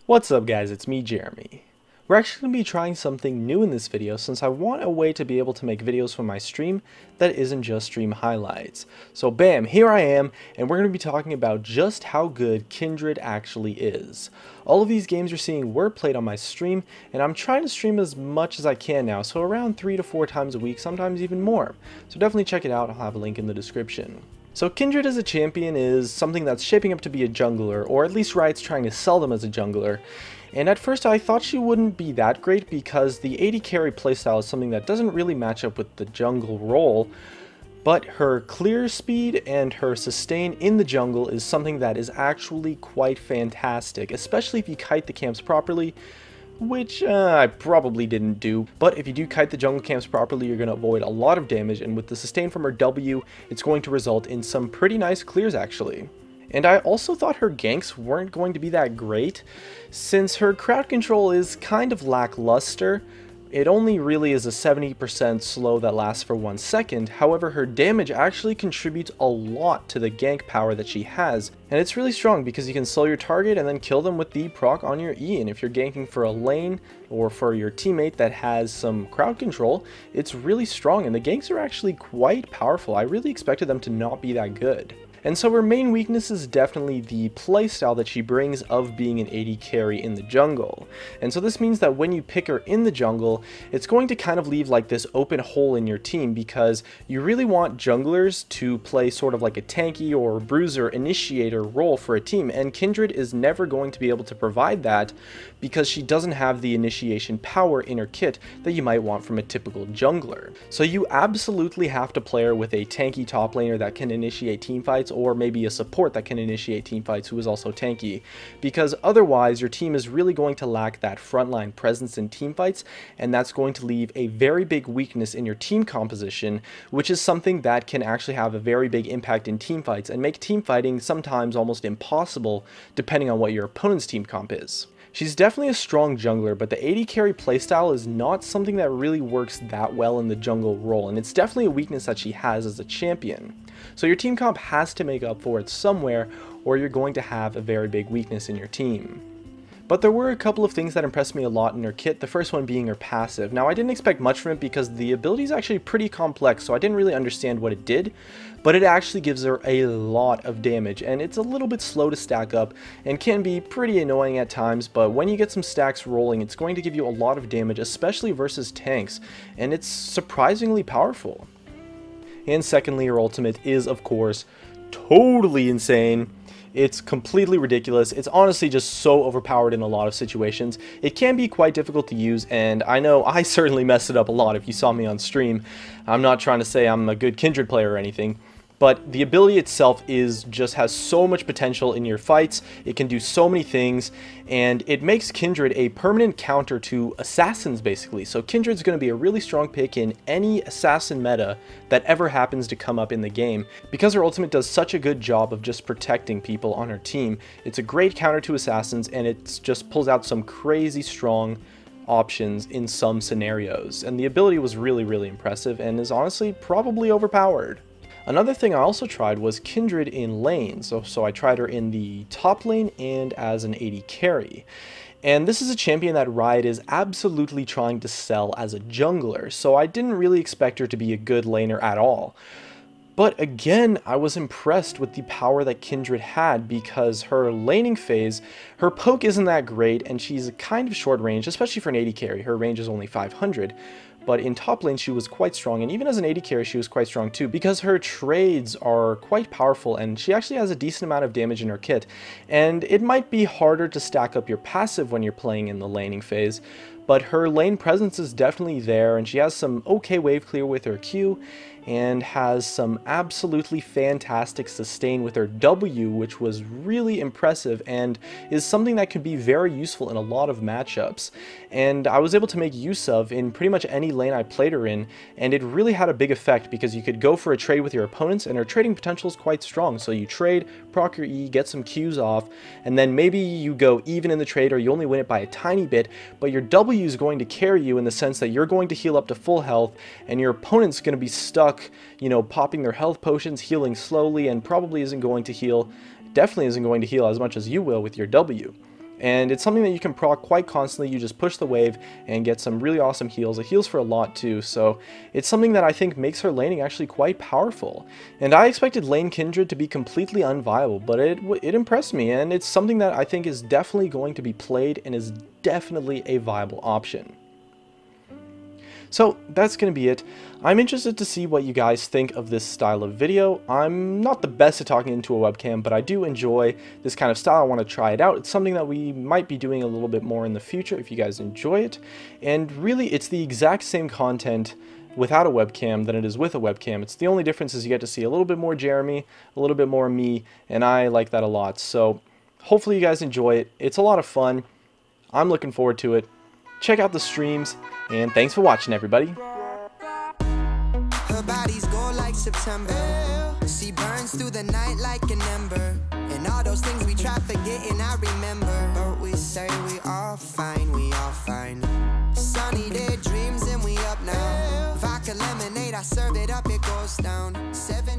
What's up guys, it's me Jeremy. We're actually going to be trying something new in this video since I want a way to be able to make videos from my stream that isn't just stream highlights. So bam, here I am, and we're going to be talking about just how good Kindred actually is. All of these games you're seeing were played on my stream, and I'm trying to stream as much as I can now, so around 3 to 4 times a week, sometimes even more. So definitely check it out, I'll have a link in the description. So Kindred as a champion is something that's shaping up to be a jungler, or at least Riot's trying to sell them as a jungler. And at first I thought she wouldn't be that great because the AD carry playstyle is something that doesn't really match up with the jungle role, but her clear speed and her sustain in the jungle is something that is actually quite fantastic, especially if you kite the camps properly, which I probably didn't do, but if you do kite the jungle camps properly, you're going to avoid a lot of damage, and with the sustain from her W, it's going to result in some pretty nice clears actually. And I also thought her ganks weren't going to be that great, since her crowd control is kind of lackluster. It only really is a 70% slow that lasts for 1 second, however her damage actually contributes a lot to the gank power that she has, and it's really strong because you can slow your target and then kill them with the proc on your E, and if you're ganking for a lane or for your teammate that has some crowd control, it's really strong, and the ganks are actually quite powerful. I really expected them to not be that good. And so her main weakness is definitely the playstyle that she brings of being an AD carry in the jungle. And so this means that when you pick her in the jungle, it's going to kind of leave like this open hole in your team, because you really want junglers to play sort of like a tanky or bruiser initiator role for a team, and Kindred is never going to be able to provide that because she doesn't have the initiation power in her kit that you might want from a typical jungler. So you absolutely have to play her with a tanky top laner that can initiate teamfights, or maybe a support that can initiate teamfights who is also tanky, because otherwise your team is really going to lack that frontline presence in teamfights, and that's going to leave a very big weakness in your team composition, which is something that can actually have a very big impact in teamfights and make teamfighting sometimes almost impossible depending on what your opponent's team comp is. She's definitely a strong jungler, but the AD carry playstyle is not something that really works that well in the jungle role, and it's definitely a weakness that she has as a champion. So your team comp has to make up for it somewhere, or you're going to have a very big weakness in your team. But there were a couple of things that impressed me a lot in her kit, the first one being her passive. Now I didn't expect much from it because the ability is actually pretty complex, so I didn't really understand what it did, but it actually gives her a lot of damage, and it's a little bit slow to stack up and can be pretty annoying at times, but when you get some stacks rolling, it's going to give you a lot of damage, especially versus tanks, and it's surprisingly powerful. And secondly, her ultimate is, of course, totally insane. It's completely ridiculous. It's honestly just so overpowered in a lot of situations. It can be quite difficult to use, and I know I certainly messed it up a lot if you saw me on stream. I'm not trying to say I'm a good Kindred player or anything, but the ability itself has so much potential in your fights. It can do so many things, and it makes Kindred a permanent counter to assassins basically. So Kindred's going to be a really strong pick in any assassin meta that ever happens to come up in the game, because her ultimate does such a good job of just protecting people on her team. It's a great counter to assassins, and it just pulls out some crazy strong options in some scenarios, and the ability was really impressive and is honestly probably overpowered. Another thing I also tried was Kindred in lane, so I tried her in the top lane and as an AD carry. And this is a champion that Riot is absolutely trying to sell as a jungler, so I didn't really expect her to be a good laner at all. But again, I was impressed with the power that Kindred had, because her laning phase, her poke isn't that great, and she's kind of short range, especially for an AD carry. Her range is only 500. But in top lane she was quite strong, and even as an AD carry she was quite strong too, because her trades are quite powerful and she actually has a decent amount of damage in her kit. And it might be harder to stack up your passive when you're playing in the laning phase, but her lane presence is definitely there, and she has some okay wave clear with her Q, and has some absolutely fantastic sustain with her W, which was really impressive and is something that could be very useful in a lot of matchups. And I was able to make use of in pretty much any lane I played her in, and it really had a big effect because you could go for a trade with your opponents, and her trading potential is quite strong. So you trade, proc your E, get some Qs off, and then maybe you go even in the trade, or you only win it by a tiny bit, but your W is going to carry you in the sense that you're going to heal up to full health, and your opponent's going to be stuck, you know, popping their health potions, healing slowly, and probably definitely isn't going to heal as much as you will with your W. And it's something that you can proc quite constantly. You just push the wave and get some really awesome heals. It heals for a lot too, so it's something that I think makes her laning actually quite powerful. And I expected lane Kindred to be completely unviable, but it impressed me, and it's something that I think is definitely going to be played and is definitely a viable option. So that's going to be it. I'm interested to see what you guys think of this style of video. I'm not the best at talking into a webcam, but I do enjoy this kind of style. I want to try it out. It's something that we might be doing a little bit more in the future if you guys enjoy it. And really, it's the exact same content without a webcam than it is with a webcam. It's the only difference is you get to see a little bit more Jeremy, a little bit more me, and I like that a lot. So hopefully you guys enjoy it. It's a lot of fun. I'm looking forward to it. Check out the streams, and thanks for watching, everybody. Her body's gold like September. She burns through the night like an ember. And all those things we try forgetting, I remember. But we say we all fine, we all fine. Sunny day dreams and we up now. Vodka lemonade, I serve it up, it goes down. 7